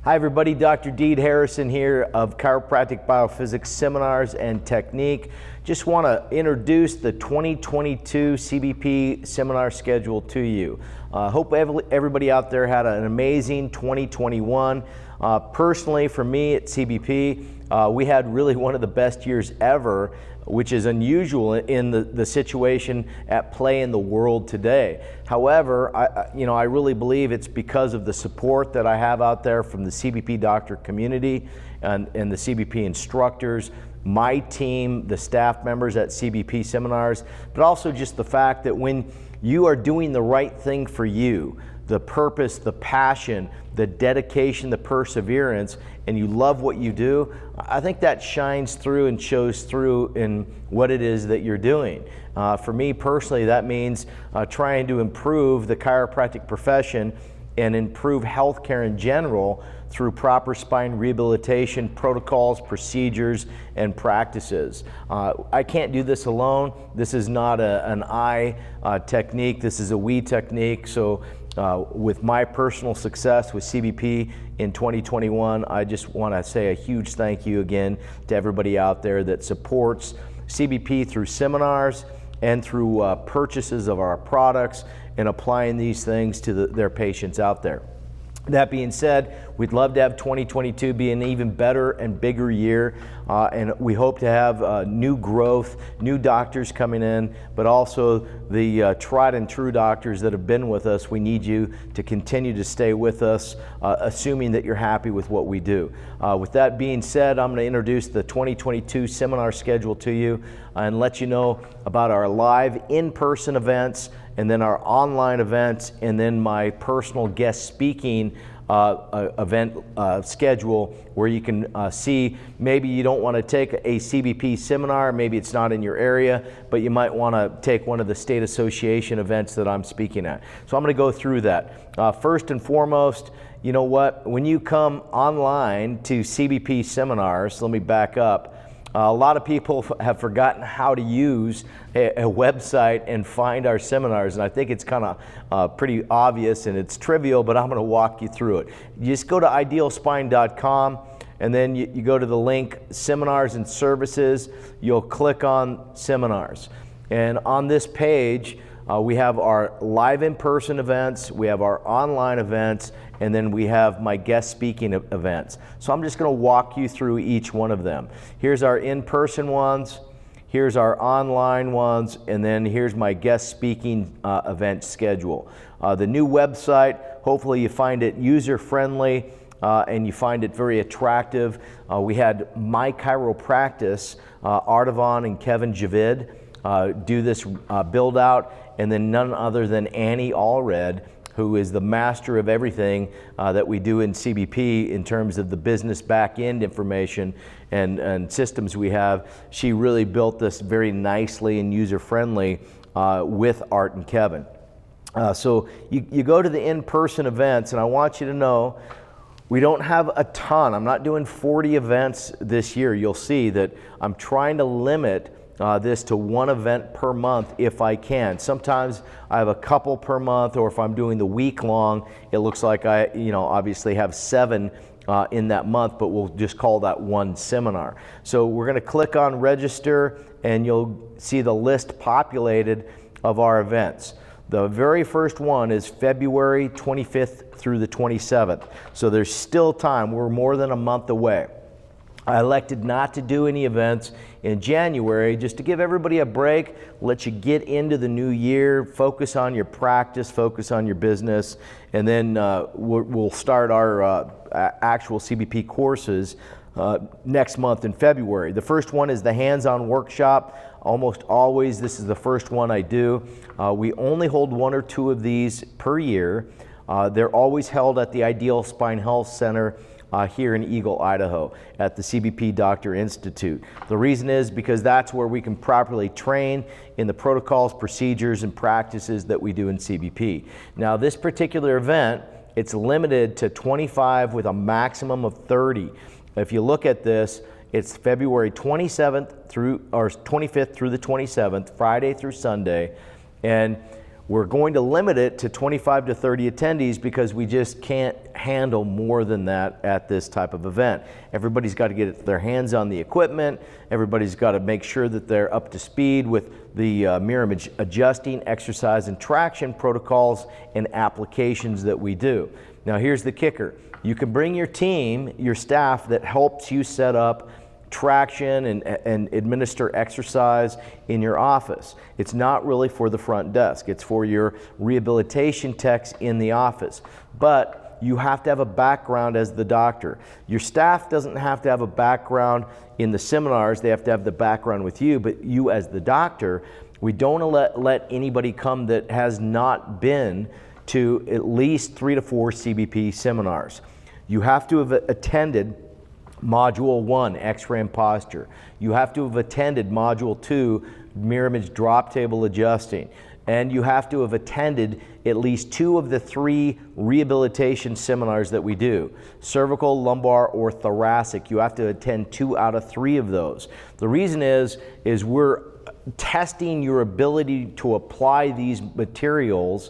Hi everybody, Dr. Deed Harrison here of Chiropractic BioPhysics Seminars and Technique. Just want to introduce the 2022 CBP seminar schedule to you. Hope everybody out there had an amazing 2021. Personally, for me at CBP, we had really one of the best years ever, which is unusual in the situation at play in the world today. However, I really believe it's because of the support that I have out there from the CBP doctor community and the CBP instructors, my team, the staff members at CBP Seminars, but also just the fact that when you are doing the right thing for you, the purpose, the passion, the dedication, the perseverance, and you love what you do, I think that shines through and shows through in what it is that you're doing. For me personally, that means trying to improve the chiropractic profession and improve healthcare in general through proper spine rehabilitation protocols, procedures, and practices. I can't do this alone. This is not an I technique. This is a we technique. So with my personal success with CBP in 2021, I just want to say a huge thank you again to everybody out there that supports CBP through seminars and through purchases of our products and applying these things to their patients out there. That being said, we'd love to have 2022 be an even better and bigger year, and we hope to have new growth, new doctors coming in, but also the tried and true doctors that have been with us. We need you to continue to stay with us, assuming that you're happy with what we do. With that being said, I'm going to introduce the 2022 seminar schedule to you and let you know about our live in-person events, and then our online events, and then my personal guest speaking event schedule, where you can see maybe you don't want to take a CBP seminar, maybe it's not in your area, but you might want to take one of the state association events that I'm speaking at. So I'm going to go through that. First and foremost, you know what, when you come online to CBP seminars, let me back up. A lot of people have forgotten how to use a website and find our seminars, and I think it's kind of pretty obvious and it's trivial, but I'm going to walk you through it. You just go to idealspine.com, and then you go to the link Seminars and Services. You'll click on Seminars, and on this page we have our live in-person events, we have our online events, and then we have my guest speaking events. So I'm just going to walk you through each one of them. Here's our in-person ones, here's our online ones, and then here's my guest speaking event schedule. The new website, hopefully you find it user-friendly and you find it very attractive. We had My Chiropractic, Artavan and Kevin Javid do this build out, and then none other than Annie Allred, who is the master of everything that we do in CBP in terms of the business back-end information and systems we have. She really built this very nicely and user-friendly with Art and Kevin. So you go to the in-person events, and I want you to know we don't have a ton. I'm not doing 40 events this year. You'll see that I'm trying to limit this to one event per month if I can. Sometimes I have a couple per month, or if I'm doing the week long, it looks like I obviously have 7 in that month, but we'll just call that one seminar. So we're going to click on register, and you'll see the list populated of our events. The very first one is February 25th through the 27th. So there's still time. We're more than a month away. I elected not to do any events in January, just to give everybody a break, let you get into the new year, focus on your practice, focus on your business, and then we'll start our actual CBP courses next month in February. The first one is the hands-on workshop. Almost always this is the first one I do. We only hold 1 or 2 of these per year. They're always held at the Ideal Spine Health Center here in Eagle, Idaho, at the CBP Doctor Institute. The reason is because that's where we can properly train in the protocols, procedures, and practices that we do in CBP. Now, this particular event, it's limited to 25 with a maximum of 30. If you look at this, it's February 27th through, or 25th through the 27th, Friday through Sunday, and We're going to limit it to 25 to 30 attendees because we just can't handle more than that at this type of event. Everybody's got to get their hands on the equipment. Everybody's got to make sure that they're up to speed with the mirror image adjusting, exercise, and traction protocols and applications that we do. Now here's the kicker. You can bring your team, your staff that helps you set up traction and administer exercise in your office. It's not really for the front desk. It's for your rehabilitation techs in the office. But you have to have a background as the doctor. Your staff doesn't have to have a background in the seminars. They have to have the background with you, but you as the doctor, we don't let anybody come that has not been to at least 3 to 4 CBP seminars. You have to have attended Module 1, X-ray and posture. You have to have attended Module 2, mirror image drop table adjusting. And you have to have attended at least 2 of the 3 rehabilitation seminars that we do. Cervical, lumbar, or thoracic. You have to attend 2 out of 3 of those. The reason is we're testing your ability to apply these materials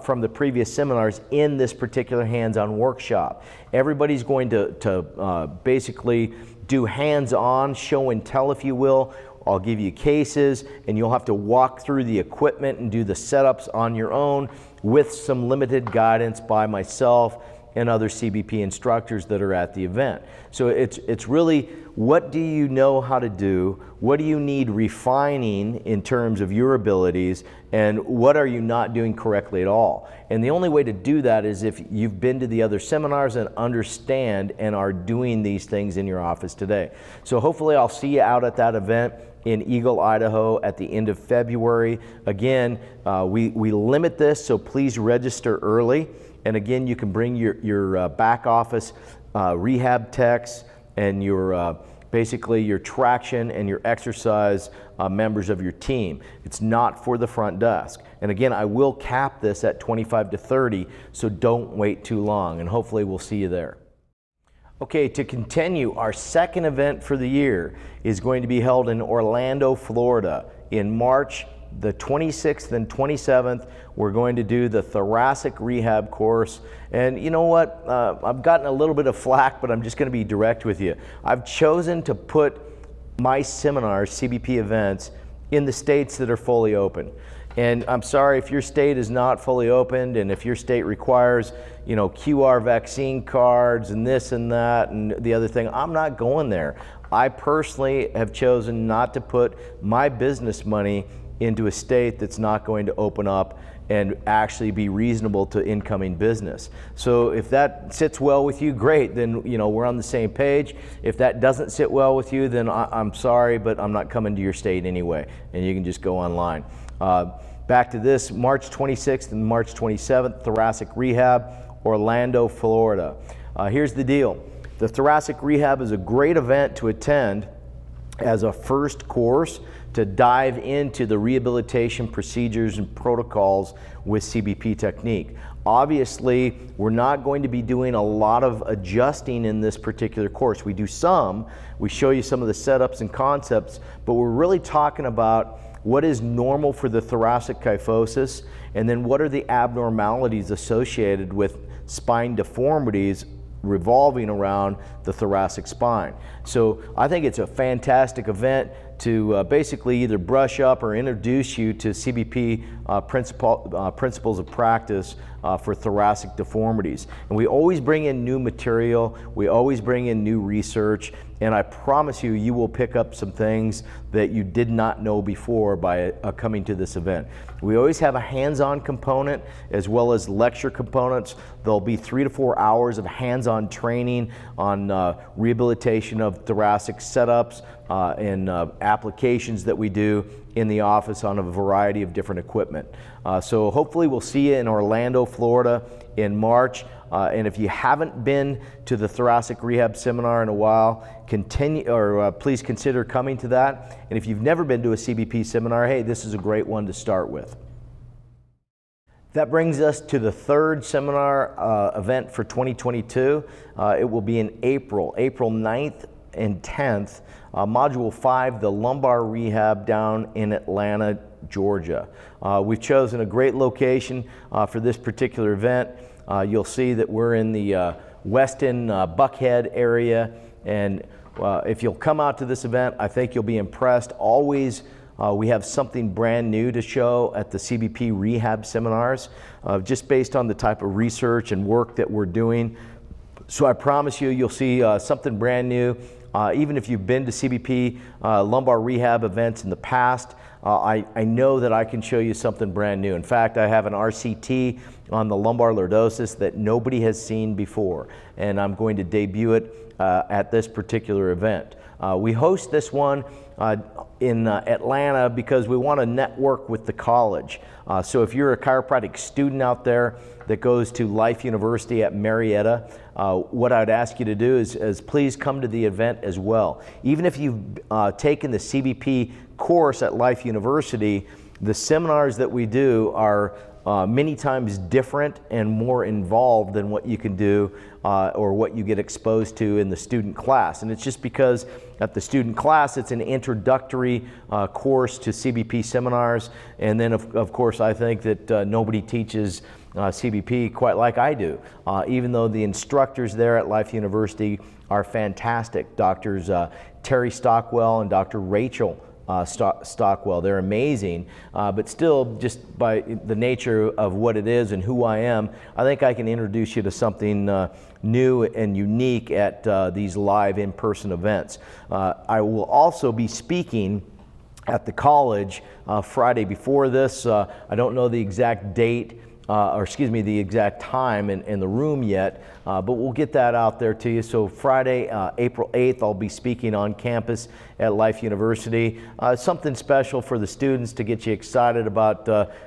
from the previous seminars in this particular hands-on workshop. Everybody's going to basically do hands-on, show and tell, if you will. I'll give you cases and you'll have to walk through the equipment and do the setups on your own with some limited guidance by myself and other CBP instructors that are at the event. So it's really, what do you know how to do? What do you need refining in terms of your abilities? And what are you not doing correctly at all? And the only way to do that is if you've been to the other seminars and understand and are doing these things in your office today. So hopefully I'll see you out at that event in Eagle, Idaho at the end of February. Again, we limit this, so please register early. And again, you can bring your back office rehab techs and your basically your traction and your exercise members of your team. It's not for the front desk. And again, I will cap this at 25 to 30, so don't wait too long, and hopefully we'll see you there. Okay, to continue, our second event for the year is going to be held in Orlando, Florida in March the 26th and 27th. We're going to do the Thoracic Rehab course. And you know what? I've gotten a little bit of flack, but I'm just going to be direct with you. I've chosen to put my seminars, CBP events, in the states that are fully open. And I'm sorry if your state is not fully opened, and if your state requires, you know, QR vaccine cards and this and that and the other thing, I'm not going there. I personally have chosen not to put my business money into a state that's not going to open up and actually be reasonable to incoming business. So if that sits well with you, great, then you know we're on the same page. If that doesn't sit well with you, then I'm sorry, but I'm not coming to your state anyway, and you can just go online. Back to this, March 26th and March 27th, Thoracic Rehab, Orlando, Florida. Here's the deal. The Thoracic Rehab is a great event to attend as a first course to dive into the rehabilitation procedures and protocols with CBP technique. Obviously, we're not going to be doing a lot of adjusting in this particular course. We do some, we show you some of the setups and concepts, but we're really talking about what is normal for the thoracic kyphosis, and then what are the abnormalities associated with spine deformities revolving around the thoracic spine. So I think it's a fantastic event to basically either brush up or introduce you to CBP principles of practice for thoracic deformities. And we always bring in new material, we always bring in new research, and I promise you, you will pick up some things that you did not know before by coming to this event. We always have a hands-on component as well as lecture components. There'll be 3 to 4 hours of hands-on training on rehabilitation of thoracic setups and applications that we do in the office on a variety of different equipment. So hopefully we'll see you in Orlando, Florida in March. And if you haven't been to the Thoracic Rehab Seminar in a while, please consider coming to that. And if you've never been to a CBP seminar, hey, this is a great one to start with. That brings us to the third seminar event for 2022. It will be in April 9th and 10th. Module 5, the Lumbar Rehab down in Atlanta, Georgia. We've chosen a great location for this particular event. You'll see that we're in the Weston Buckhead area, and if you'll come out to this event, I think you'll be impressed. Always we have something brand new to show at the CBP Rehab Seminars, just based on the type of research and work that we're doing. So I promise you, you'll see something brand new. Even if you've been to CBP Lumbar Rehab events in the past, I know that I can show you something brand new. In fact, I have an RCT on the lumbar lordosis that nobody has seen before, and I'm going to debut it at this particular event. We host this one in Atlanta because we want to network with the college. So if you're a chiropractic student out there that goes to Life University at Marietta, what I'd ask you to do is please come to the event as well. Even if you've taken the CBP course at Life University, the seminars that we do are many times different and more involved than what you can do or what you get exposed to in the student class. And it's just because at the student class it's an introductory course to CBP seminars, and then of course I think that nobody teaches CBP quite like I do, even though the instructors there at Life University are fantastic. Doctors Terry Stockwell and Dr. Rachel Stockwell. They're amazing, but still, just by the nature of what it is and who I am, I think I can introduce you to something new and unique at these live in-person events. I will also be speaking at the college Friday before this. I don't know the exact date, or excuse me, the exact time in the room yet, but we'll get that out there to you. So Friday, April 8th, I'll be speaking on campus at Life University. Something special for the students to get you excited about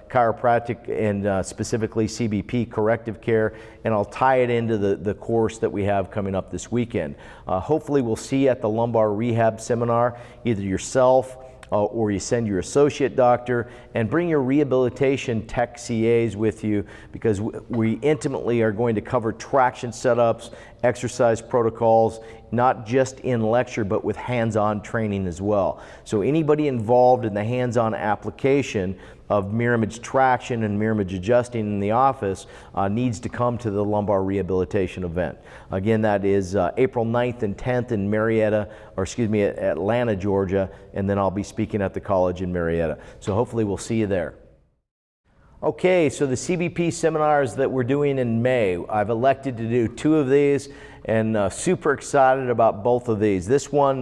chiropractic and specifically CBP corrective care, and I'll tie it into the course that we have coming up this weekend. Hopefully we'll see you at the Lumbar Rehab Seminar, either yourself or you send your associate doctor, and bring your rehabilitation tech CAs with you, because we intimately are going to cover traction setups, exercise protocols, not just in lecture, but with hands-on training as well. So anybody involved in the hands-on application of mirror image traction and mirror image adjusting in the office needs to come to the lumbar rehabilitation event. Again, that is April 9th and 10th in Marietta, or excuse me, Atlanta, Georgia, and then I'll be speaking at the college in Marietta. So hopefully we'll see you there. Okay, so the CBP seminars that we're doing in May, I've elected to do 2 of these, and super excited about both of these. This one,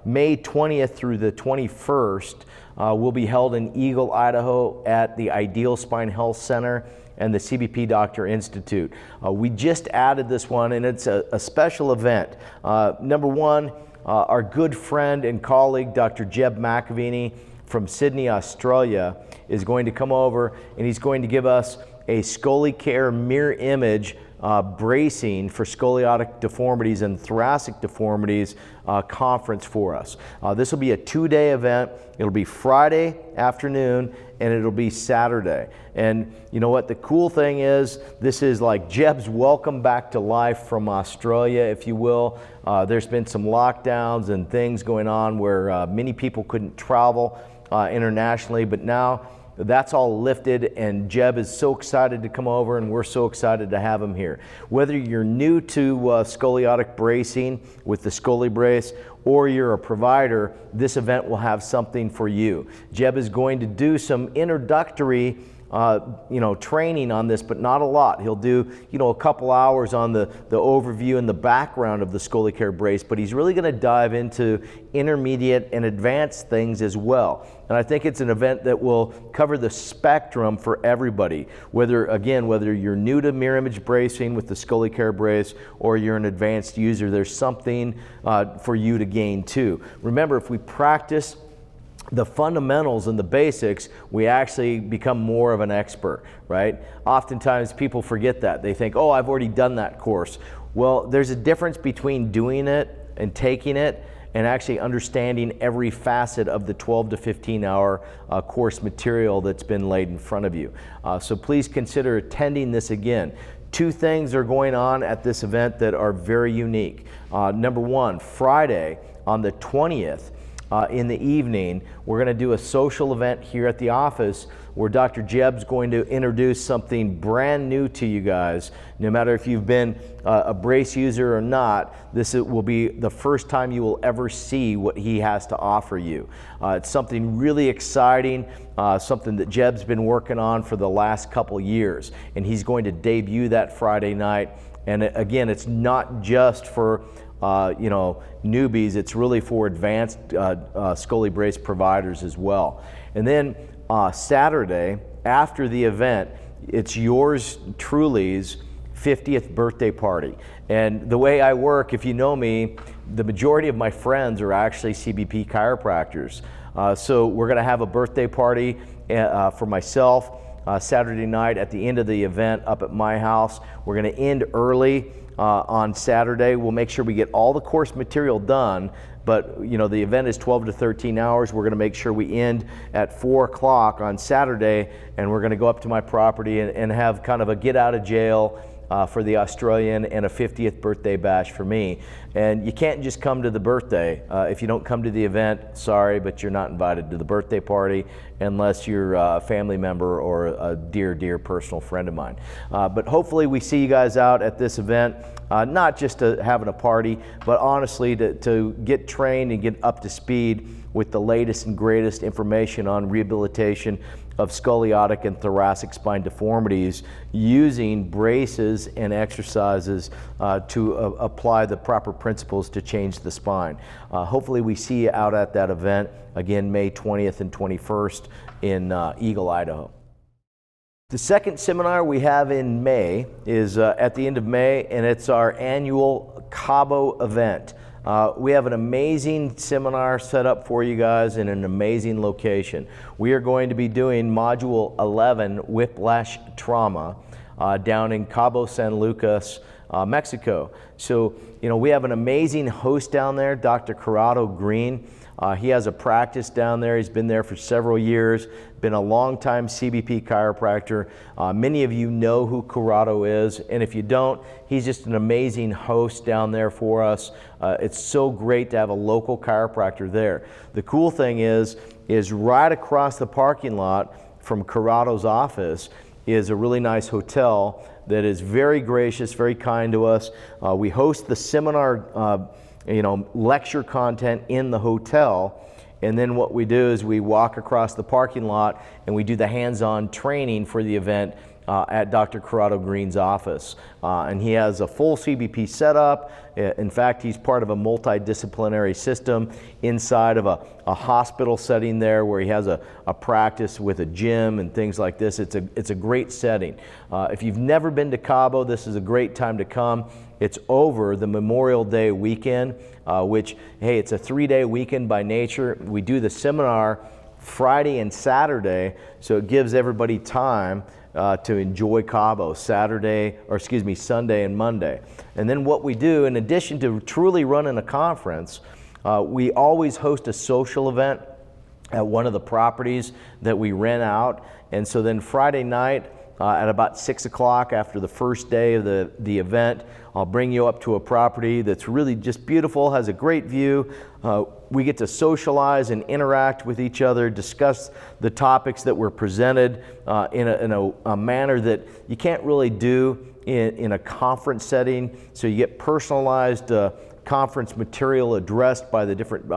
May 20th through the 21st, will be held in Eagle, Idaho at the Ideal Spine Health Center and the CBP Doctor Institute. We just added this one, and it's a special event. Number one, our good friend and colleague, Dr. Jeb McAvini from Sydney, Australia, is going to come over, and he's going to give us a Skully Care mirror image bracing for scoliotic deformities and thoracic deformities conference for us. This will be a 2-day event. It'll be Friday afternoon and it'll be Saturday. And you know what, the cool thing is, this is like Jeb's welcome back to life from Australia, if you will. There's been some lockdowns and things going on where many people couldn't travel internationally, but now that's all lifted, and Jeb is so excited to come over, and we're so excited to have him here. Whether you're new to scoliotic bracing with the Skully brace, or you're a provider, this event will have something for you. Jeb is going to do some introductory training on this, but not a lot. He'll do, a couple hours on the overview and the background of the Skully Care brace, but he's really going to dive into intermediate and advanced things as well. And I think it's an event that will cover the spectrum for everybody, whether you're new to mirror image bracing with the Skully Care brace or you're an advanced user, there's something for you to gain too. Remember, if we practice the fundamentals and the basics, we actually become more of an expert, right? Oftentimes people forget that. They think, oh, I've already done that course. Well, there's a difference between doing it and taking it and actually understanding every facet of the 12 to 15 hour course material that's been laid in front of you. So please consider attending this again. 2 things are going on at this event that are very unique. Number one, Friday on the 20th, in the evening, we're going to do a social event here at the office where Dr. Jeb's going to introduce something brand new to you guys. No matter if you've been a brace user or not, this will be the first time you will ever see what he has to offer you. It's something really exciting, something that Jeb's been working on for the last couple years, and he's going to debut that Friday night. And again, it's not just for newbies, it's really for advanced Skully brace providers as well. And then Saturday, after the event, it's yours truly's 50th birthday party. And the way I work, if you know me, the majority of my friends are actually CBP chiropractors. So we're gonna have a birthday party for myself Saturday night at the end of the event up at my house. We're gonna end early on Saturday. We'll make sure we get all the course material done, but the event is 12 to 13 hours. We're gonna make sure we end at 4 o'clock on Saturday, and we're gonna go up to my property and have kind of a get out of jail for the Australian and a 50th birthday bash for me. And you can't just come to the birthday. If you don't come to the event, sorry, but you're not invited to the birthday party unless you're a family member or a dear, dear personal friend of mine. But hopefully we see you guys out at this event, not just to having a party, but honestly to get trained and get up to speed with the latest and greatest information on rehabilitation of scoliotic and thoracic spine deformities using braces and exercises to apply the proper principles to change the spine. Hopefully we see you out at that event, again, May 20th and 21st in Eagle, Idaho. The second seminar we have in May is at the end of May, and it's our annual Cabo event. We have an amazing seminar set up for you guys in an amazing location. We are going to be doing Module 11, Whiplash Trauma, down in Cabo, San Lucas, Mexico. So, we have an amazing host down there, Dr. Corrado Green. He has a practice down there. He's been there for several years, been a long-time CBP chiropractor. Many of you know who Corrado is, and if you don't, he's just an amazing host down there for us. It's so great to have a local chiropractor there. The cool thing is right across the parking lot from Corrado's office is a really nice hotel that is very gracious, very kind to us. We host the seminar lecture content in the hotel, and then what we do is we walk across the parking lot and we do the hands-on training for the event at Dr. Corrado Green's office. And he has a full CBP setup. In fact, he's part of a multidisciplinary system inside of a hospital setting there where he has a practice with a gym and things like this. It's a great setting. If you've never been to Cabo, this is a great time to come. It's over the Memorial Day weekend, which, hey, it's a 3-day weekend by nature. We do the seminar Friday and Saturday, so it gives everybody time to enjoy Cabo Sunday and Monday. And then what we do, in addition to truly running a conference, we always host a social event at one of the properties that we rent out. And so then Friday night at about 6 o'clock after the first day of the event, I'll bring you up to a property that's really just beautiful, has a great view. We get to socialize and interact with each other, discuss the topics that were presented in a manner that you can't really do in a conference setting. So you get personalized conference material addressed by the different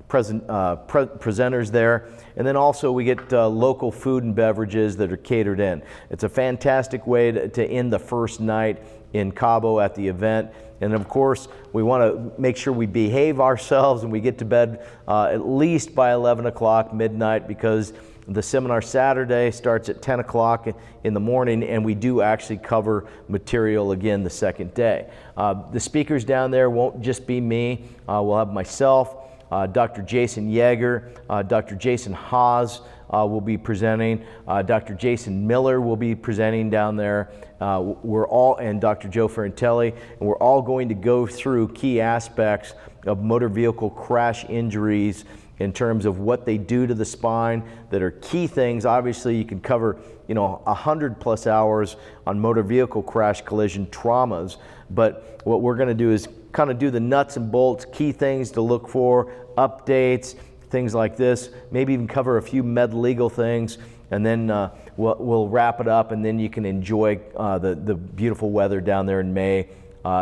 presenters there. And then also we get local food and beverages that are catered in. It's a fantastic way to end the first night in Cabo at the event. And of course, we want to make sure we behave ourselves and we get to bed at least by 11 o'clock midnight, because the seminar Saturday starts at 10 o'clock in the morning, and we do actually cover material again the second day. The speakers down there won't just be me. We'll have myself, Dr. Jason Yeager, Dr. Jason Haas will be presenting, Dr. Jason Miller will be presenting down there. And Dr. Joe Ferrantelli, and we're all going to go through key aspects of motor vehicle crash injuries in terms of what they do to the spine that are key things. Obviously, you can cover 100+ hours on motor vehicle crash collision traumas, but what we're going to do is kind of do the nuts and bolts, key things to look for, updates, things like this, maybe even cover a few med legal things, and then we'll wrap it up, and then you can enjoy the beautiful weather down there in May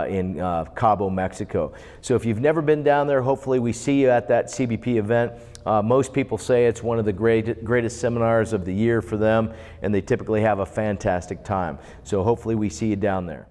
in Cabo, Mexico. So if you've never been down there, hopefully we see you at that CBP event. Most people say it's one of the greatest seminars of the year for them, and they typically have a fantastic time. So hopefully we see you down there.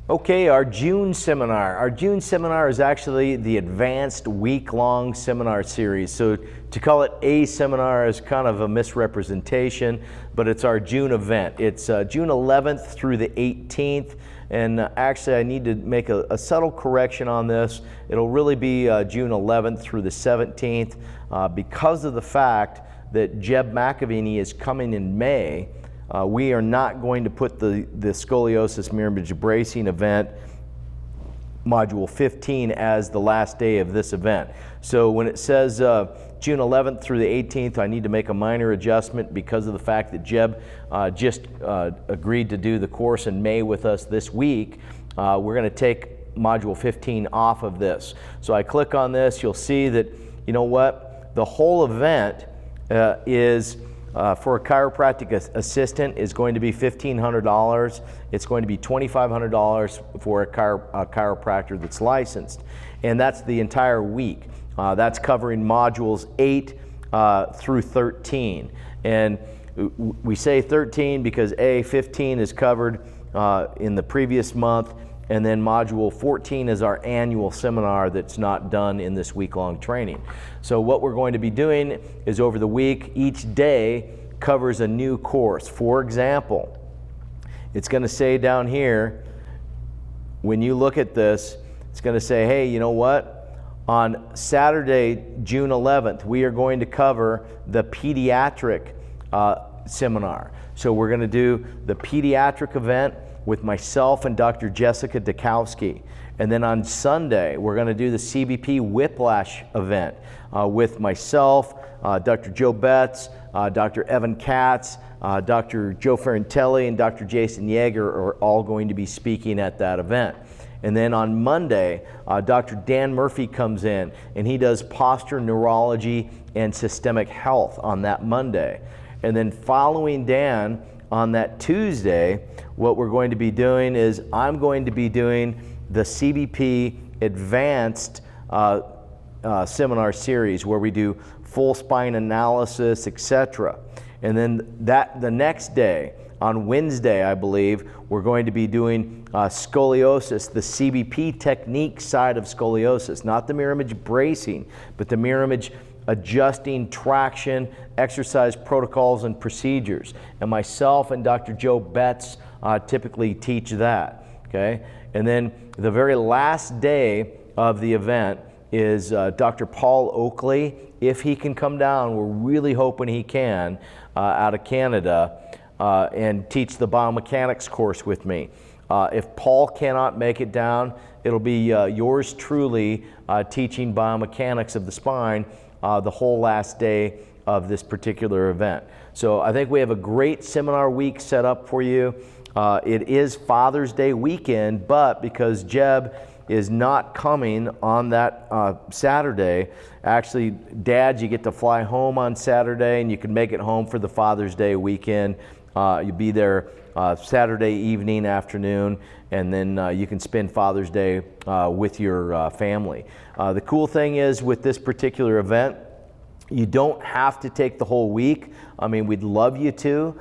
Okay, our June seminar. Our June seminar is actually the advanced week-long seminar series. So to call it a seminar is kind of a misrepresentation, but it's our June event. It's June 11th through the 18th. And actually, I need to make a subtle correction on this. It'll really be June 11th through the 17th because of the fact that Jeb McAvaney is coming in May. We are not going to put the scoliosis mirror image bracing event, module 15, as the last day of this event. So when it says June 11th through the 18th, I need to make a minor adjustment because of the fact that Jeb just agreed to do the course in May with us this week. We're going to take module 15 off of this. So I click on this, you'll see that, you know what, the whole event is for a chiropractic assistant is going to be $1,500. It's going to be $2,500 for a chiropractor that's licensed. And that's the entire week. That's covering modules 8 through 13. And we say 13 because 15 is covered in the previous month, and then module 14 is our annual seminar that's not done in this week-long training. So what we're going to be doing is over the week, each day covers a new course. For example, it's going to say down here, when you look at this, it's going to say, hey, you know what? On Saturday, June 11th, we are going to cover the pediatric seminar. So we're going to do the pediatric event with myself and Dr. Jessica Dukowski. And then on Sunday, we're going to do the CBP whiplash event with myself, Dr. Joe Betts, Dr. Evan Katz, Dr. Joe Ferrantelli, and Dr. Jason Yeager are all going to be speaking at that event. And then on Monday, Dr. Dan Murphy comes in, and he does posture, neurology, and systemic health on that Monday. And then following Dan, on that Tuesday, what we're going to be doing is I'm going to be doing the CBP Advanced seminar series where we do full spine analysis, etc. And then the next day, on Wednesday, I believe, we're going to be doing scoliosis, the CBP technique side of scoliosis, not the mirror image bracing, but the mirror image adjusting, traction, exercise protocols and procedures. And myself and Dr. Joe Betts typically teach that, okay? And then the very last day of the event is Dr. Paul Oakley. If he can come down, we're really hoping he can, out of Canada, and teach the biomechanics course with me. If Paul cannot make it down, it'll be yours truly teaching biomechanics of the spine the whole last day of this particular event. So I think we have a great seminar week set up for you. It is Father's Day weekend, but because Jeb is not coming on that Saturday, actually, dads, you get to fly home on Saturday and you can make it home for the Father's Day weekend. You'll be there Saturday evening, afternoon, and then you can spend Father's Day with your family. The cool thing is with this particular event, you don't have to take the whole week. I mean, we'd love you to,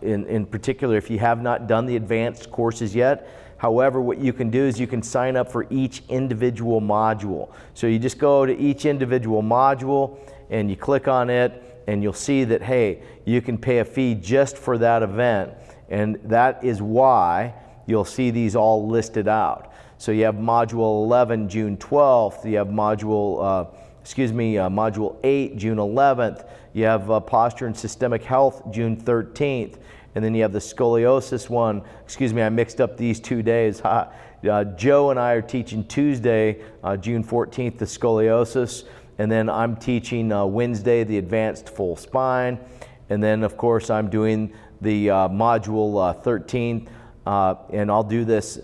in particular if you have not done the advanced courses yet. However, what you can do is you can sign up for each individual module. So you just go to each individual module and you click on it, and you'll see that, hey, you can pay a fee just for that event. And that is why you'll see these all listed out. So you have module 11, June 12th. You have module 8, June 11th. You have posture and systemic health, June 13th. And then you have the scoliosis one. I mixed up these 2 days. Joe and I are teaching Tuesday, June 14th, the scoliosis. And then I'm teaching Wednesday, the advanced full spine. And then, of course, I'm doing the module 13. And I'll do this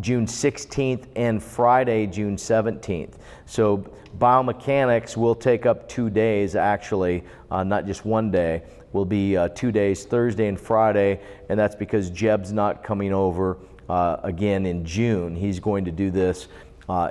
June 16th and Friday, June 17th. So biomechanics will take up 2 days actually, not just 1 day. Will be 2 days, Thursday and Friday, and that's because Jeb's not coming over again in June. He's going to do this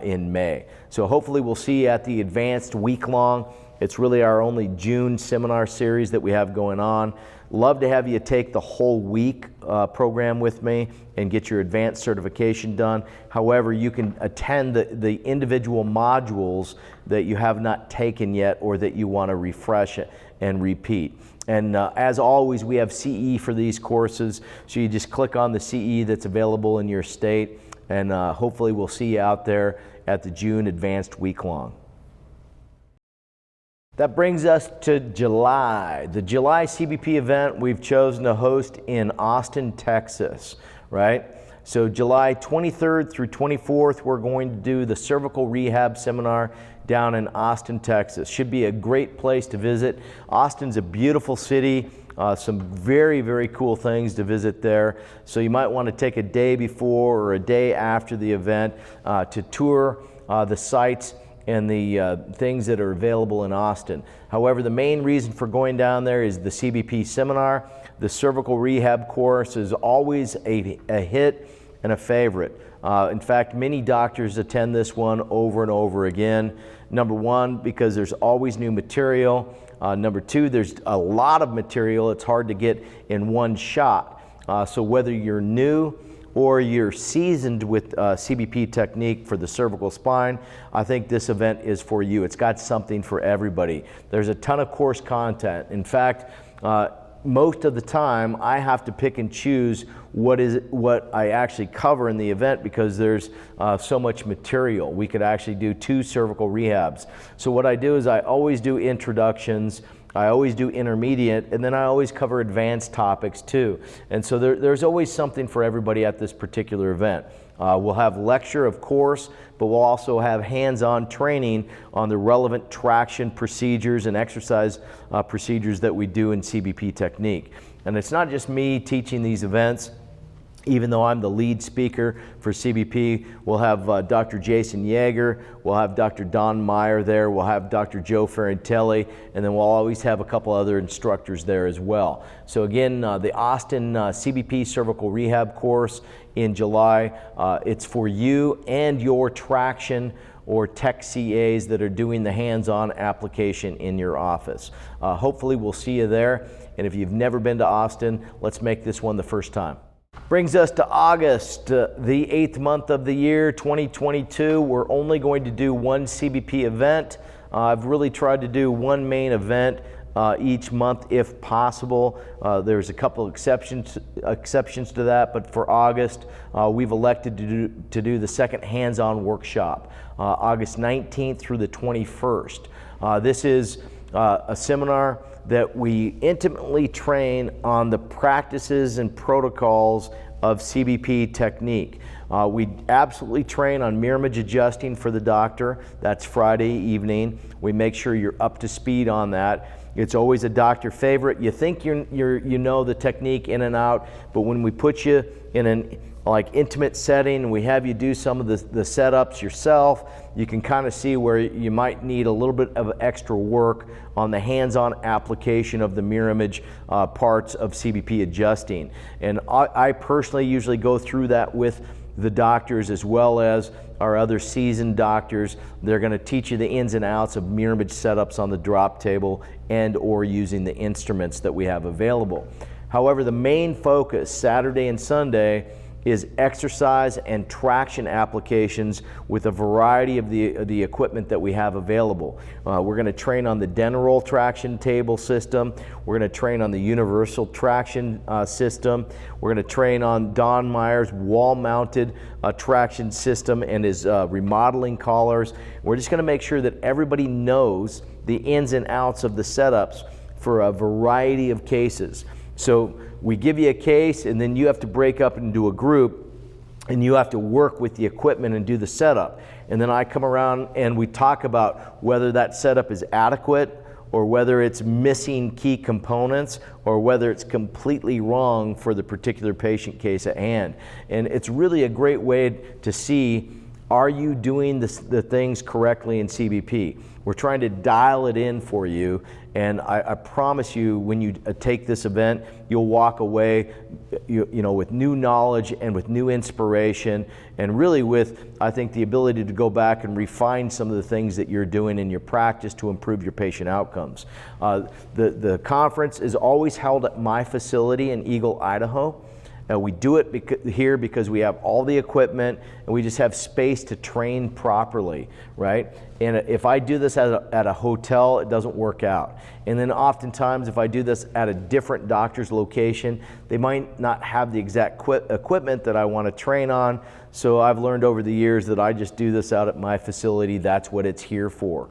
in May. So hopefully we'll see you at the advanced week-long. It's really our only June seminar series that we have going on. Love to have you take the whole week program with me and get your advanced certification done. However, you can attend the individual modules that you have not taken yet or that you want to refresh and repeat. And as always, we have CE for these courses, so you just click on the CE that's available in your state, and hopefully we'll see you out there at the June Advanced Week-Long. That brings us to July. The July CBP event we've chosen to host in Austin, Texas, right? So July 23rd through 24th, we're going to do the cervical rehab seminar down in Austin, Texas. Should be a great place to visit. Austin's a beautiful city, some very, very cool things to visit there. So you might want to take a day before or a day after the event to tour the sites and the things that are available in Austin. However, the main reason for going down there is the CBP seminar. The cervical rehab course is always a hit and a favorite. In fact, many doctors attend this one over and over again. Number one, because there's always new material. Number two, there's a lot of material. It's hard to get in one shot. So whether you're new or you're seasoned with CBP technique for the cervical spine, I think this event is for you. It's got something for everybody. There's a ton of course content. In fact, most of the time I have to pick and choose what I actually cover in the event because there's so much material. We could actually do 2 cervical rehabs. So what I do is I always do introductions, I always do intermediate, and then I always cover advanced topics too. And so there's always something for everybody at this particular event. We'll have lecture, of course, but we'll also have hands-on training on the relevant traction procedures and exercise procedures that we do in CBP technique. And it's not just me teaching these events. Even though I'm the lead speaker for CBP, we'll have Dr. Jason Yeager, we'll have Dr. Don Meyer there, we'll have Dr. Joe Ferrantelli, and then we'll always have a couple other instructors there as well. So again, the Austin CBP Cervical Rehab course in July, it's for you and your traction or tech CAs that are doing the hands-on application in your office. Hopefully we'll see you there, and if you've never been to Austin, let's make this one the first time. Brings us to August, the 8th month of the year, 2022. We're only going to do one CBP event. I've really tried to do one main event each month if possible. There's a couple exceptions to that, but for August, we've elected to do the second hands-on workshop, August 19th through the 21st. This is a seminar that we intimately train on the practices and protocols of CBP technique. We absolutely train on mirror image adjusting for the doctor. That's Friday evening. We make sure you're up to speed on that. It's always a doctor favorite. You think you know the technique in and out, but when we put you in an intimate setting and we have you do some of the setups yourself, you can kind of see where you might need a little bit of extra work on the hands-on application of the mirror image parts of CBP adjusting. And I personally usually go through that with the doctors as well as our other seasoned doctors. They're going to teach you the ins and outs of mirror image setups on the drop table and or using the instruments that we have available. However, the main focus Saturday and Sunday is exercise and traction applications with a variety of the equipment that we have available. We're going to train on the Denroll traction table system. We're going to train on the universal traction system. We're going to train on Don Meyer's wall-mounted traction system and his remodeling collars. We're just going to make sure that everybody knows the ins and outs of the setups for a variety of cases. So we give you a case and then you have to break up into a group and you have to work with the equipment and do the setup. And then I come around and we talk about whether that setup is adequate or whether it's missing key components, or whether it's completely wrong for the particular patient case at hand. And it's really a great way to see, are you doing the things correctly in CBP? We're trying to dial it in for you, and I promise you, when you take this event, you'll walk away you know, with new knowledge and with new inspiration, and really with, I think, the ability to go back and refine some of the things that you're doing in your practice to improve your patient outcomes. The conference is always held at my facility in Eagle, Idaho. We do it here because we have all the equipment and we just have space to train properly, right? And if I do this at a hotel, it doesn't work out. And then oftentimes if I do this at a different doctor's location, they might not have the exact equipment that I want to train on. So I've learned over the years that I just do this out at my facility. That's what it's here for.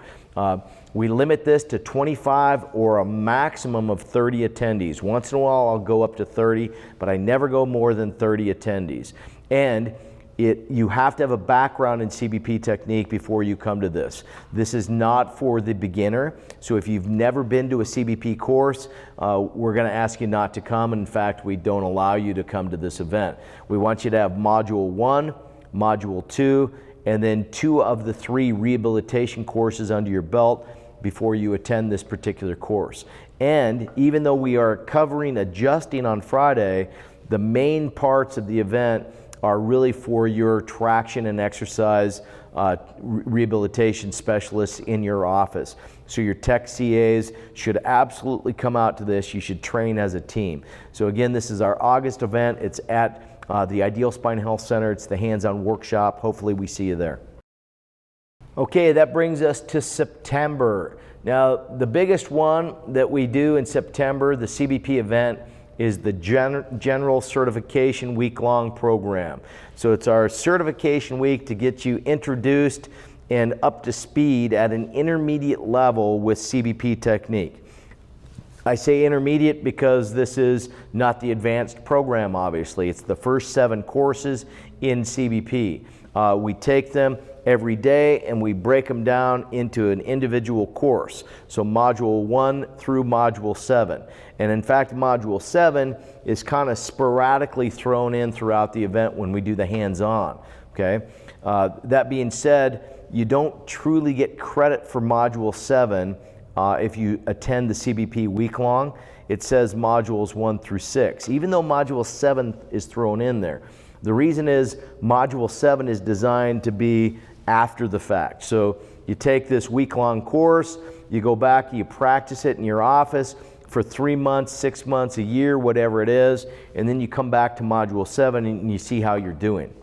We limit this to 25 or a maximum of 30 attendees. Once in a while I'll go up to 30, but I never go more than 30 attendees. And you have to have a background in CBP technique before you come to this. This is not for the beginner. So if you've never been to a CBP course, we're going to ask you not to come. In fact, we don't allow you to come to this event. We want you to have Module 1, Module 2, and then 2 of the 3 rehabilitation courses under your belt before you attend this particular course. And even though we are covering adjusting on Friday, the main parts of the event are really for your traction and exercise rehabilitation specialists in your office. So your tech CAs should absolutely come out to this. You should train as a team. So again, this is our August event. It's at the Ideal Spine Health Center. It's the hands-on workshop. Hopefully we see you there. Okay, that brings us to September. Now, the biggest one that we do in September, the CBP event, is the General Certification Week-long program. So it's our certification week to get you introduced and up to speed at an intermediate level with CBP technique. I say intermediate because this is not the advanced program, obviously. It's the first 7 courses in CBP. We take them every day and we break them down into an individual course. So Module 1 through Module 7. And in fact, Module 7 is kind of sporadically thrown in throughout the event when we do the hands-on, okay? That being said, you don't truly get credit for Module 7 if you attend the CBP week-long. It says Modules 1 through 6, even though Module 7 is thrown in there. The reason is Module 7 is designed to be after the fact. So you take this week-long course, you go back, you practice it in your office for 3 months, 6 months, a year, whatever it is, and then you come back to Module 7 and you see how you're doing.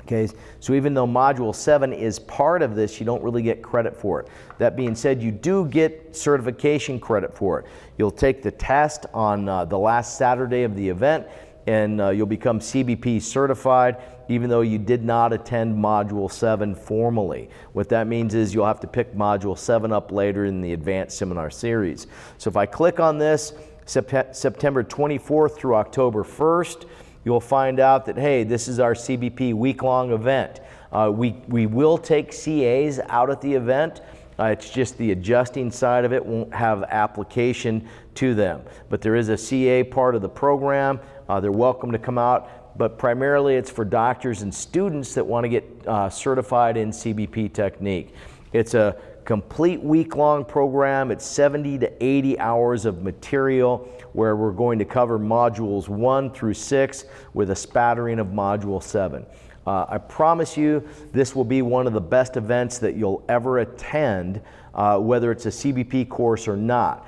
Okay, so even though Module 7 is part of this, you don't really get credit for it. That being said, you do get certification credit for it. You'll take the test on the last Saturday of the event, and you'll become CBP certified even though you did not attend Module 7 formally. What that means is you'll have to pick Module 7 up later in the advanced seminar series. So if I click on this, September 24th through October 1st, you'll find out that, hey, this is our CBP week-long event. We will take CAs out at the event. It's just the adjusting side of it won't have application to them. But there is a CA part of the program. They're welcome to come out, but primarily it's for doctors and students that want to get certified in CBP technique. It's a complete week-long program. It's 70 to 80 hours of material where we're going to cover modules 1 through 6 with a spattering of module 7. I promise you this will be one of the best events that you'll ever attend, whether it's a CBP course or not.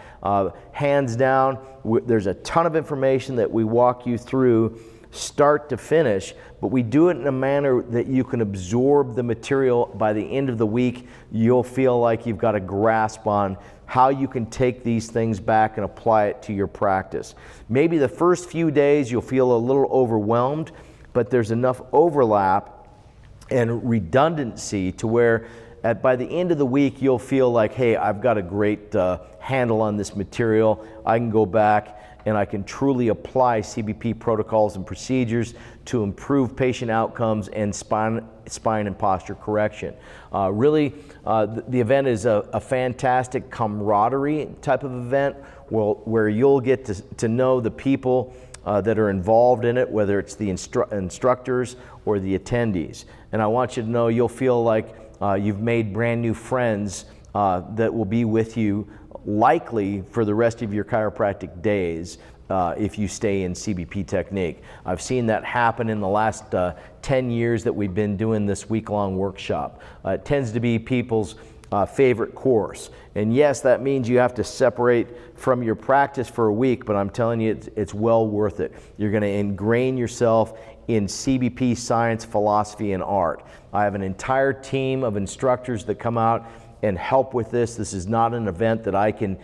Hands down, there's a ton of information that we walk you through start to finish, but we do it in a manner that you can absorb the material. By the end of the week, you'll feel like you've got a grasp on how you can take these things back and apply it to your practice. Maybe the first few days you'll feel a little overwhelmed, but there's enough overlap and redundancy to where by the end of the week you'll feel like, hey, I've got a great handle on this material. I can go back and I can truly apply CBP protocols and procedures to improve patient outcomes and spine and posture correction. Really, the event is a fantastic camaraderie type of event where you'll get to know the people that are involved in it, whether it's the instructors or the attendees. And I want you to know you'll feel like you've made brand new friends that will be with you likely for the rest of your chiropractic days if you stay in CBP technique. I've seen that happen in the last 10 years that we've been doing this week-long workshop. It tends to be people's favorite course. And yes, that means you have to separate from your practice for a week, but I'm telling you, it's well worth it. You're going to ingrain yourself in CBP science, philosophy, and art. I have an entire team of instructors that come out and help with this. This is not an event that I can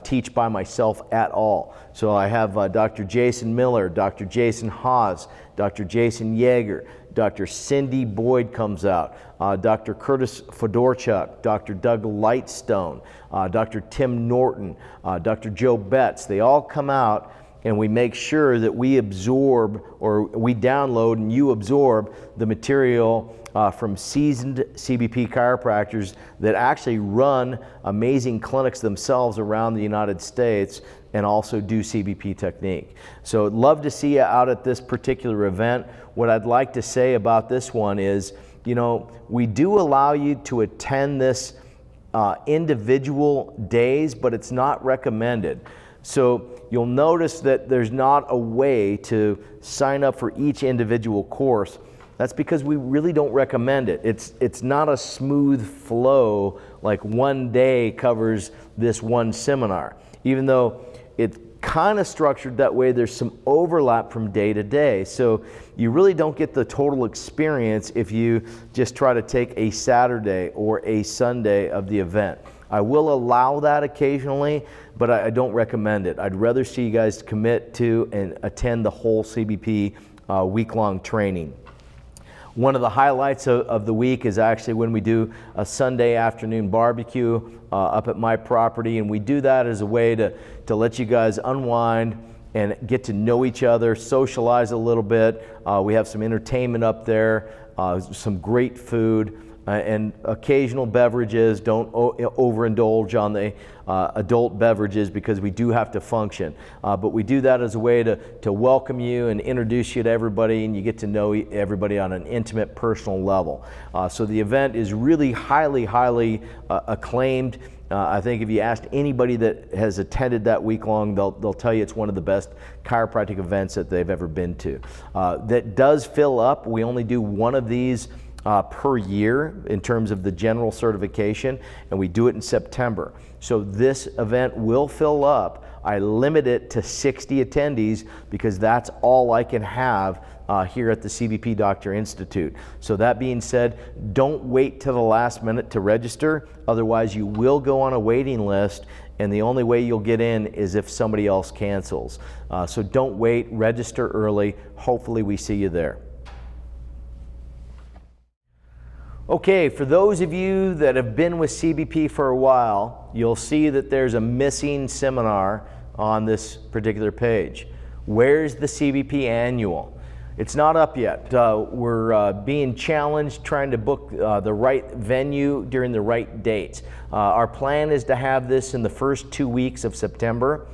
teach by myself at all. So I have Dr. Jason Miller, Dr. Jason Haas, Dr. Jason Yeager, Dr. Cindy Boyd comes out, Dr. Curtis Fedorchuk, Dr. Doug Lightstone, Dr. Tim Norton, Dr. Joe Betts. They all come out, and we make sure that we absorb, or we download and you absorb the material from seasoned CBP chiropractors that actually run amazing clinics themselves around the United States and also do CBP technique. So I'd love to see you out at this particular event. What I'd like to say about this one is, you know, we do allow you to attend this individual days, but it's not recommended. So you'll notice that there's not a way to sign up for each individual course. That's because we really don't recommend it. It's not a smooth flow like one day covers this one seminar. Even though it's kind of structured that way, there's some overlap from day to day. So you really don't get the total experience if you just try to take a Saturday or a Sunday of the event. I will allow that occasionally, but I don't recommend it. I'd rather see you guys commit to and attend the whole CBP week-long training. One of the highlights of the week is actually when we do a Sunday afternoon barbecue up at my property, and we do that as a way to let you guys unwind and get to know each other, socialize a little bit. We have some entertainment up there, some great food, and occasional beverages. Don't overindulge on the adult beverages because we do have to function. But we do that as a way to welcome you and introduce you to everybody, and you get to know everybody on an intimate, personal level. So the event is really highly acclaimed. I think if you asked anybody that has attended that week long, they'll tell you it's one of the best chiropractic events that they've ever been to. That does fill up. We only do one of these per year in terms of the general certification, and we do it in September. So this event will fill up. I limit it to 60 attendees because that's all I can have here at the CBP Doctor Institute. So that being said, don't wait till the last minute to register. Otherwise, you will go on a waiting list, and the only way you'll get in is if somebody else cancels. So don't wait, register early. Hopefully we see you there. Okay, for those of you that have been with CBP for a while, you'll see that there's a missing seminar on this particular page. Where's the CBP annual? It's not up yet. We're being challenged trying to book the right venue during the right dates. Our plan is to have this in the first 2 weeks of September.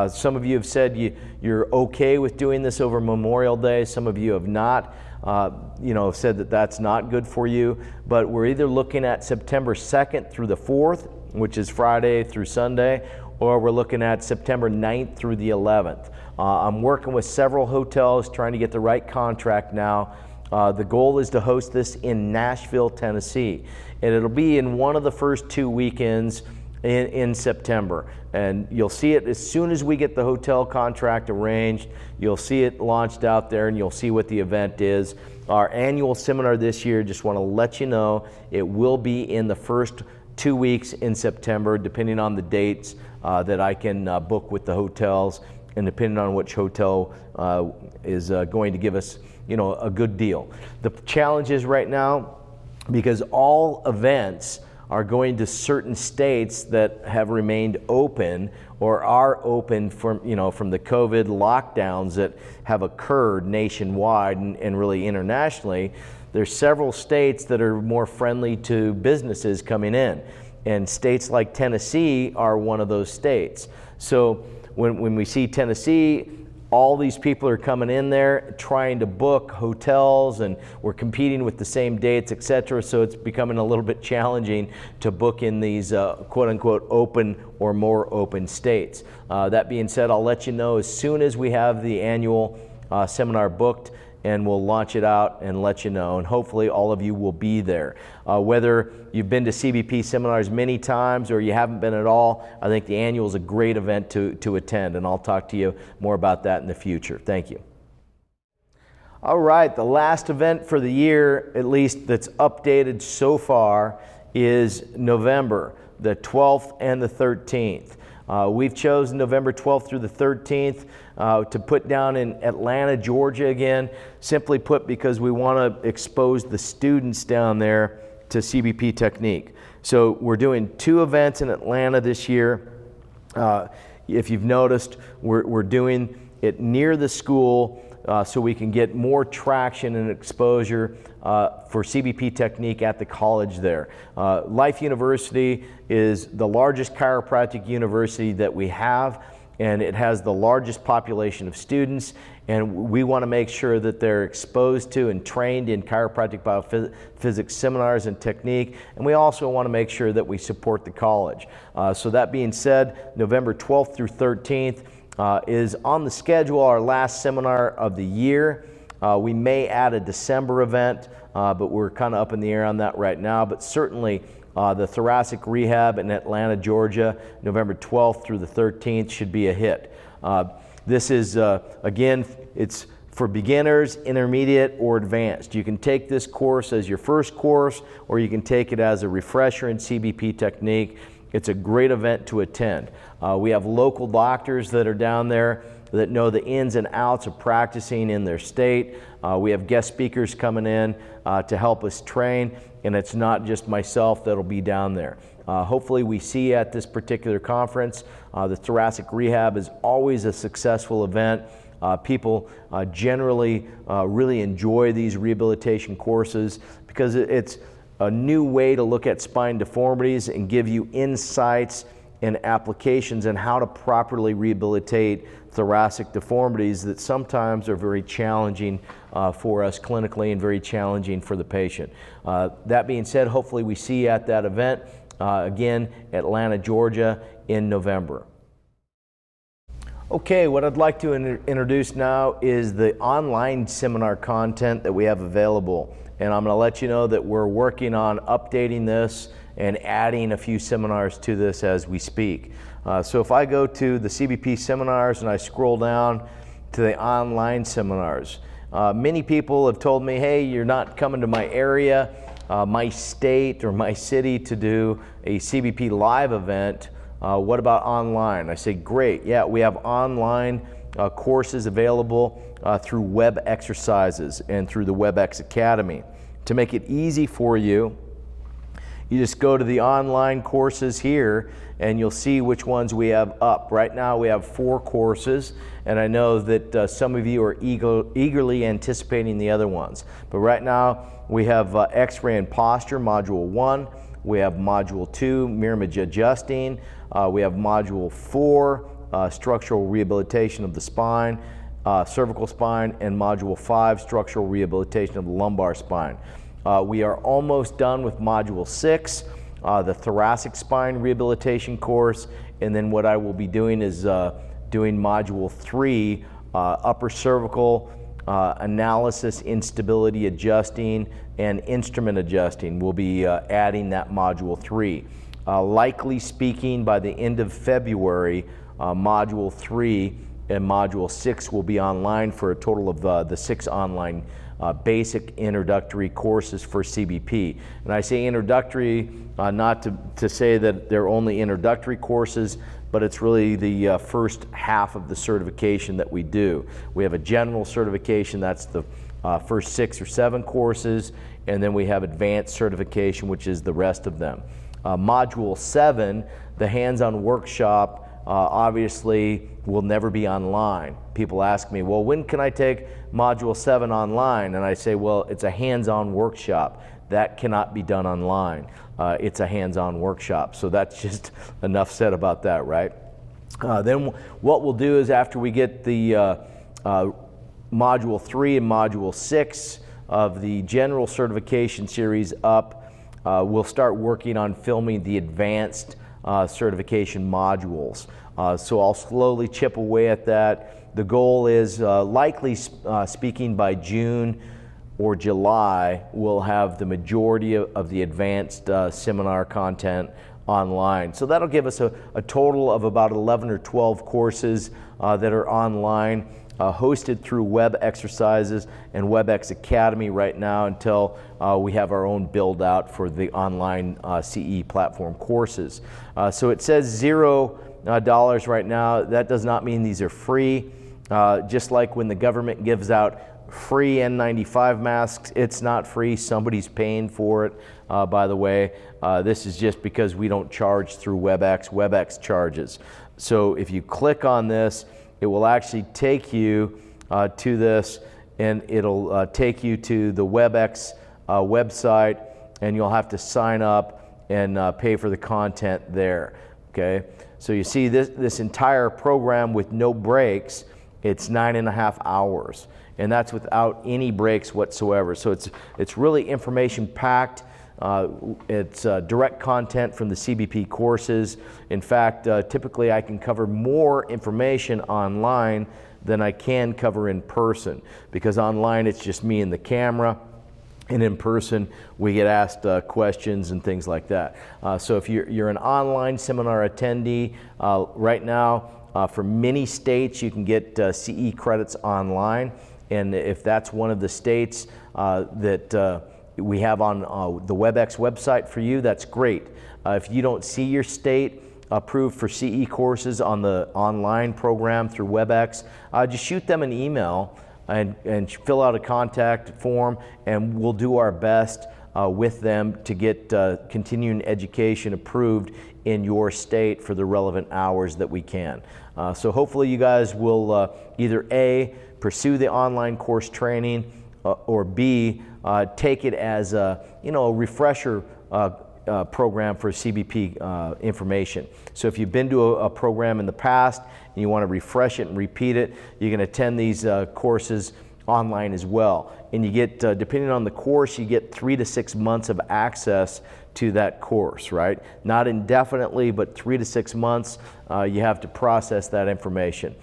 Some of you have said you're okay with doing this over Memorial Day. Some of you have not. Said that that's not good for you, but we're either looking at September 2nd through the 4th, which is Friday through Sunday, or we're looking at September 9th through the 11th. I'm working with several hotels trying to get the right contract now. The goal is to host this in Nashville, Tennessee, and it'll be in one of the first 2 weekends in September. And you'll see it as soon as we get the hotel contract arranged. You'll see it launched out there, and you'll see what the event is. Our annual seminar this year, just want to let you know, it will be in the first 2 weeks in September, depending on the dates that I can book with the hotels, and depending on which hotel is going to give us, a good deal. The challenge is right now, because all events are going to certain states that have remained open or are open from, from the COVID lockdowns that have occurred nationwide and really internationally. There's several states that are more friendly to businesses coming in, and states like Tennessee are one of those states. So when we see Tennessee, all these people are coming in there trying to book hotels, and we're competing with the same dates, etc. So it's becoming a little bit challenging to book in these quote unquote open or more open states. That being said, I'll let you know as soon as we have the annual seminar booked, and we'll launch it out and let you know, and hopefully all of you will be there. Whether you've been to CBP seminars many times or you haven't been at all, I think the annual is a great event to attend, and I'll talk to you more about that in the future. Thank you. All right, the last event for the year, at least that's updated so far, is November, the 12th and the 13th. We've chosen November 12th through the 13th to put down in Atlanta, Georgia again, simply put because we want to expose the students down there to CBP technique. So we're doing 2 events in Atlanta this year. If you've noticed, we're doing it near the school so we can get more traction and exposure for CBP technique at the college there. Life University is the largest chiropractic university that we have, and it has the largest population of students, and we want to make sure that they're exposed to and trained in chiropractic biophysics seminars and technique, and we also want to make sure that we support the college. So that being said, November 12th through 13th is on the schedule, our last seminar of the year. We may add a December event, but we're kind of up in the air on that right now, but certainly the Thoracic Rehab in Atlanta, Georgia, November 12th through the 13th should be a hit. This is, again, it's for beginners, intermediate, or advanced. You can take this course as your first course, or you can take it as a refresher in CBP technique. It's a great event to attend. We have local doctors that are down there that know the ins and outs of practicing in their state. We have guest speakers coming in to help us train, and it's not just myself that'll be down there. Hopefully we see you at this particular conference. The Thoracic Rehab is always a successful event. People generally really enjoy these rehabilitation courses because it's a new way to look at spine deformities and give you insights and applications on how to properly rehabilitate thoracic deformities that sometimes are very challenging for us clinically and very challenging for the patient. That being said, hopefully we see you at that event, again, Atlanta, Georgia, in November. Okay, what I'd like to introduce now is the online seminar content that we have available. And I'm going to let you know that we're working on updating this and adding a few seminars to this as we speak. So if I go to the CBP Seminars and I scroll down to the online seminars, many people have told me, hey, you're not coming to my area, my state, or my city to do a CBP live event. What about online? I say, great. Yeah, we have online courses available through Web Exercises and through the WebEx Academy. To make it easy for you, you just go to the online courses here and you'll see which ones we have up. Right now we have 4 courses, and I know that some of you are eagerly anticipating the other ones. But right now we have X-ray and posture, Module 1. We have Module 2, mirror image adjusting. We have Module 4, structural rehabilitation of the spine, cervical spine, and Module 5, structural rehabilitation of the lumbar spine. We are almost done with Module 6, the thoracic spine rehabilitation course, and then what I will be doing is doing Module 3, upper cervical analysis, instability adjusting, and instrument adjusting. We'll be adding that Module 3. Likely speaking, by the end of February, Module 3 and Module 6 will be online for a total of the 6 online basic introductory courses for CBP. And I say introductory not to say that they're only introductory courses, but it's really the first half of the certification that we do. We have a general certification, that's the first 6 or 7 courses, and then we have advanced certification, which is the rest of them. Module 7, the hands-on workshop, obviously will never be online. People ask me, well, when can I take Module 7 online? And I say, well, it's a hands-on workshop. That cannot be done online. It's a hands-on workshop. So that's just enough said about that, right? Then what we'll do is after we get the Module 3 and Module 6 of the general certification series up, we'll start working on filming the advanced certification modules. So I'll slowly chip away at that. The goal is likely speaking by June or July, we'll have the majority of the advanced seminar content online. So that'll give us a total of about 11 or 12 courses that are online, hosted through Web Exercises and WebEx Academy right now until we have our own build out for the online CE platform courses. So it says $0 right now. That does not mean these are free. Just like when the government gives out free N95 masks, it's not free. Somebody's paying for it, by the way. This is just because we don't charge through WebEx. WebEx charges. So if you click on this, it will actually take you to this, and it'll take you to the WebEx website, and you'll have to sign up and pay for the content there. Okay, so you see this entire program with no breaks, it's 9.5 hours, and that's without any breaks whatsoever. So it's really information packed. It's direct content from the CBP courses. In fact, typically I can cover more information online than I can cover in person, because online it's just me and the camera, and in person we get asked questions and things like that. So if you're an online seminar attendee, right now for many states you can get CE credits online, and if that's one of the states that we have on the WebEx website for you, that's great. If you don't see your state approved for CE courses on the online program through WebEx, just shoot them an email and fill out a contact form, and we'll do our best with them to get continuing education approved in your state for the relevant hours that we can. So hopefully you guys will either A, pursue the online course training, or B, take it as a refresher program for CBP information. So if you've been to a program in the past and you want to refresh it and repeat it, you can attend these courses online as well. And you get, depending on the course, you get 3 to 6 months of access to that course, right? Not indefinitely, but 3 to 6 months, you have to process that information.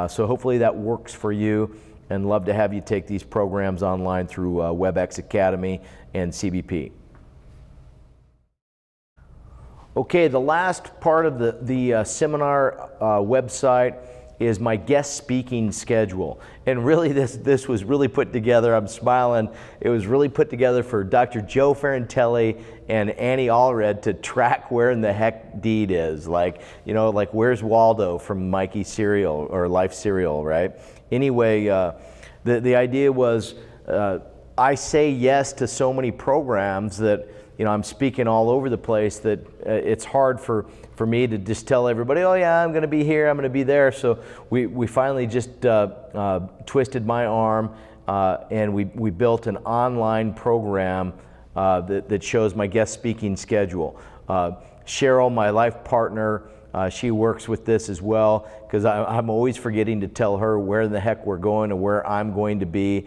So hopefully that works for you, and love to have you take these programs online through WebEx Academy and CBP. Okay, the last part of the seminar website is my guest speaking schedule. And really this was really put together, I'm smiling, it was really put together for Dr. Joe Ferrantelli and Annie Allred to track where in the heck Deed is. Like where's Waldo from Mikey Cereal or Life Cereal, right? Anyway, the idea was I say yes to so many programs that I'm speaking all over the place that it's hard for me to just tell everybody, oh yeah, I'm going to be here, I'm going to be there. So we finally just twisted my arm and we built an online program that shows my guest speaking schedule. Cheryl, my life partner, she works with this as well, because I'm always forgetting to tell her where the heck we're going and where I'm going to be.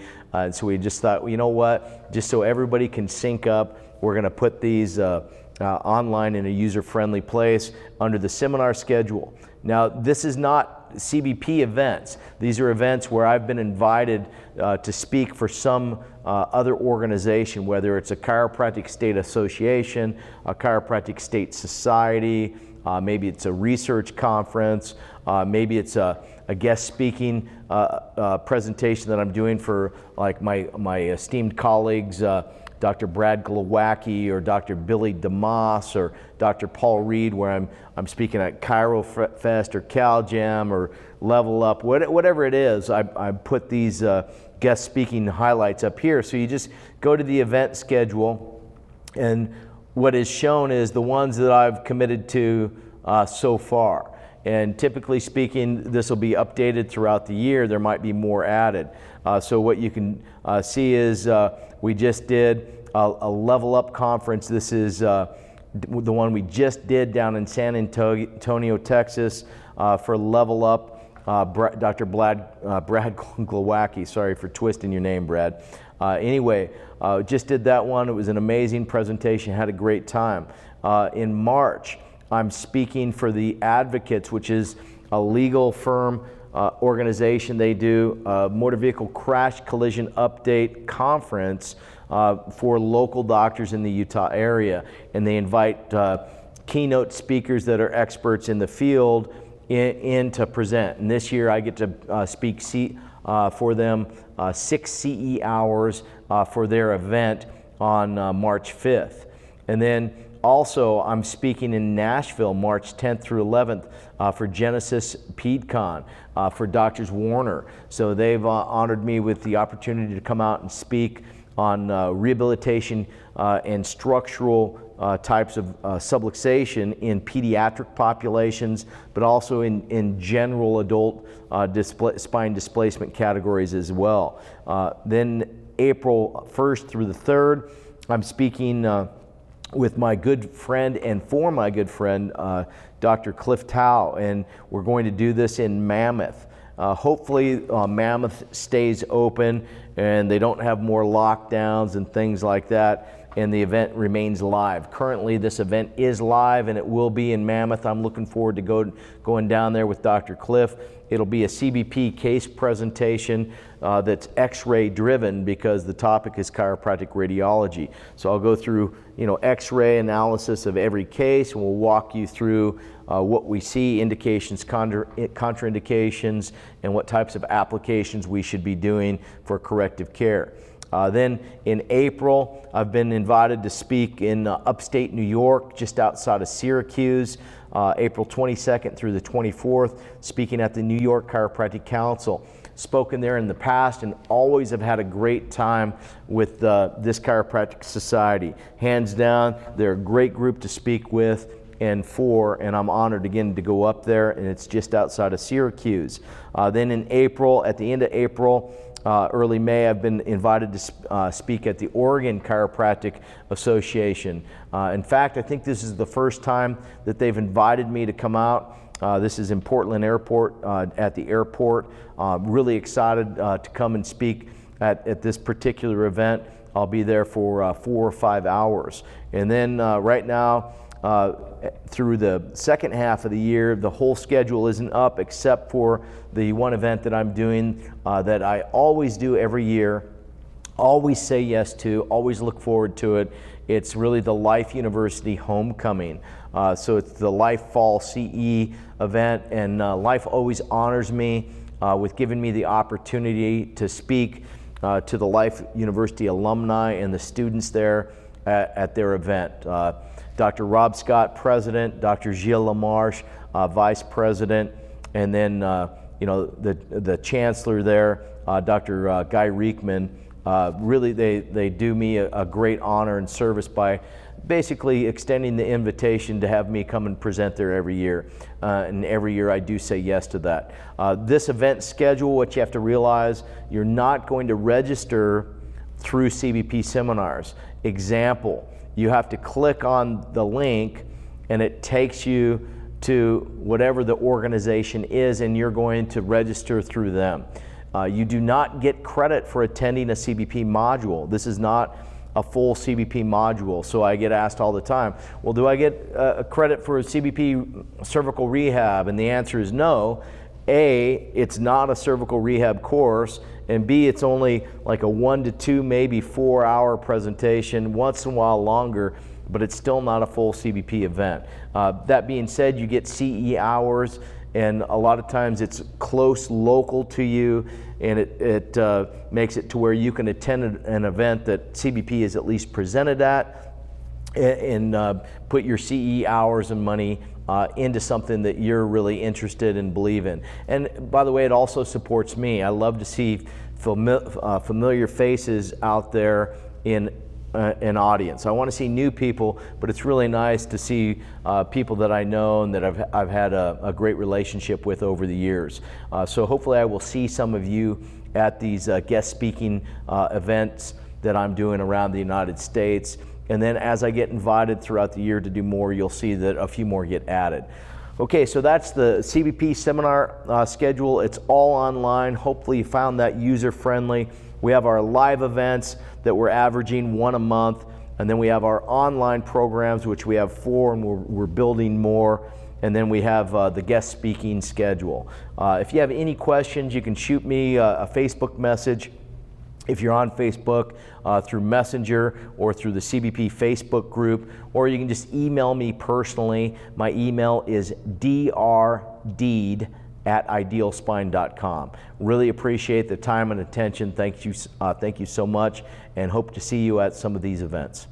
So we just thought, you know what, just so everybody can sync up, we're going to put these online in a user-friendly place under the seminar schedule. Now, this is not CBP events. These are events where I've been invited to speak for some other organization, whether it's a chiropractic state association, a chiropractic state society, maybe it's a research conference, maybe it's a guest speaking presentation that I'm doing for like my esteemed colleagues, Dr. Brad Glowacki or Dr. Billy DeMoss or Dr. Paul Reed, where I'm speaking at ChiroFest or CalJam or Level Up, whatever it is. I put these guest speaking highlights up here. So you just go to the event schedule, and what is shown is the ones that I've committed to so far. And typically speaking, this will be updated throughout the year. There might be more added. So what you can see is we just did a Level Up conference. This is the one we just did down in San Antonio, Texas for Level Up. Dr. Brad Glowacki, sorry for twisting your name, Brad. Anyway, just did that one. It was an amazing presentation, had a great time. In March, I'm speaking for the Advocates, which is a legal firm organization. They do a motor vehicle crash collision update conference for local doctors in the Utah area. And they invite keynote speakers that are experts in the field in to present. And this year I get to speak for them 6 CE hours for their event on March 5th. And then also, I'm speaking in Nashville, March 10th through 11th for Genesis PeedCon for Doctors Warner. So they've honored me with the opportunity to come out and speak on rehabilitation and structural types of subluxation in pediatric populations, but also in general adult spine displacement categories as well. Then April 1st through the 3rd, I'm speaking with my good friend and for my good friend, Dr. Cliff Tao, and we're going to do this in Mammoth. Hopefully Mammoth stays open and they don't have more lockdowns and things like that, and the event remains live. Currently this event is live and it will be in Mammoth. I'm looking forward to going down there with Dr. Cliff. It'll be a CBP case presentation that's x-ray driven because the topic is chiropractic radiology. So I'll go through x-ray analysis of every case, and we'll walk you through what we see, indications, contraindications, and what types of applications we should be doing for corrective care. Then in April, I've been invited to speak in upstate New York, just outside of Syracuse, April 22nd through the 24th, speaking at the New York Chiropractic Council. Spoken there in the past and always have had a great time with this chiropractic society. Hands down, they're a great group to speak with and for, and I'm honored again to go up there, and it's just outside of Syracuse. Then in April, at the end of April, early May, I've been invited to speak at the Oregon Chiropractic Association. In fact, I think this is the first time that they've invited me to come out. This is in Portland Airport, at the airport. Really excited to come and speak at this particular event. I'll be there for 4 or 5 hours. And then right now, through the second half of the year, the whole schedule isn't up except for the one event that I'm doing that I always do every year, always say yes to, always look forward to it. It's really the Life University Homecoming. So it's the Life Fall CE event, and Life always honors me with giving me the opportunity to speak to the Life University alumni and the students there at their event. Dr. Rob Scott, President, Dr. Gilles Lamarche, Vice President, and then the Chancellor there, Dr. Guy Reekman. Really, they do me a great honor and service by basically extending the invitation to have me come and present there every year. And every year I do say yes to that. This event schedule, what you have to realize, you're not going to register through CBP Seminars. Example, you have to click on the link and it takes you to whatever the organization is, and you're going to register through them. You do not get credit for attending a CBP module. This is not a full CBP module. So I get asked all the time, well, do I get a credit for a CBP cervical rehab? And the answer is no. A, it's not a cervical rehab course, and B, it's only like a 1 to 2, maybe 4 hour presentation, once in a while longer, but it's still not a full CBP event. That being said, you get CE hours, and a lot of times it's close local to you, and it makes it to where you can attend an event that CBP is at least presented at, and put your CE hours and money into something that you're really interested and believe in. And by the way, it also supports me. I love to see familiar faces out there in an audience. I want to see new people, but it's really nice to see people that I know and that I've had a great relationship with over the years. So hopefully I will see some of you at these guest speaking events that I'm doing around the United States. And then as I get invited throughout the year to do more, you'll see that a few more get added. Okay, so that's the CBP seminar schedule. It's all online. Hopefully you found that user-friendly. We have our live events that we're averaging 1 a month, and then we have our online programs, which we have 4, and we're building more, and then we have the guest speaking schedule. If you have any questions, you can shoot me a Facebook message. If you're on Facebook, through Messenger or through the CBP Facebook group, or you can just email me personally. My email is drdeed@idealspine.com. Really appreciate the time and attention. Thank you so much, and hope to see you at some of these events.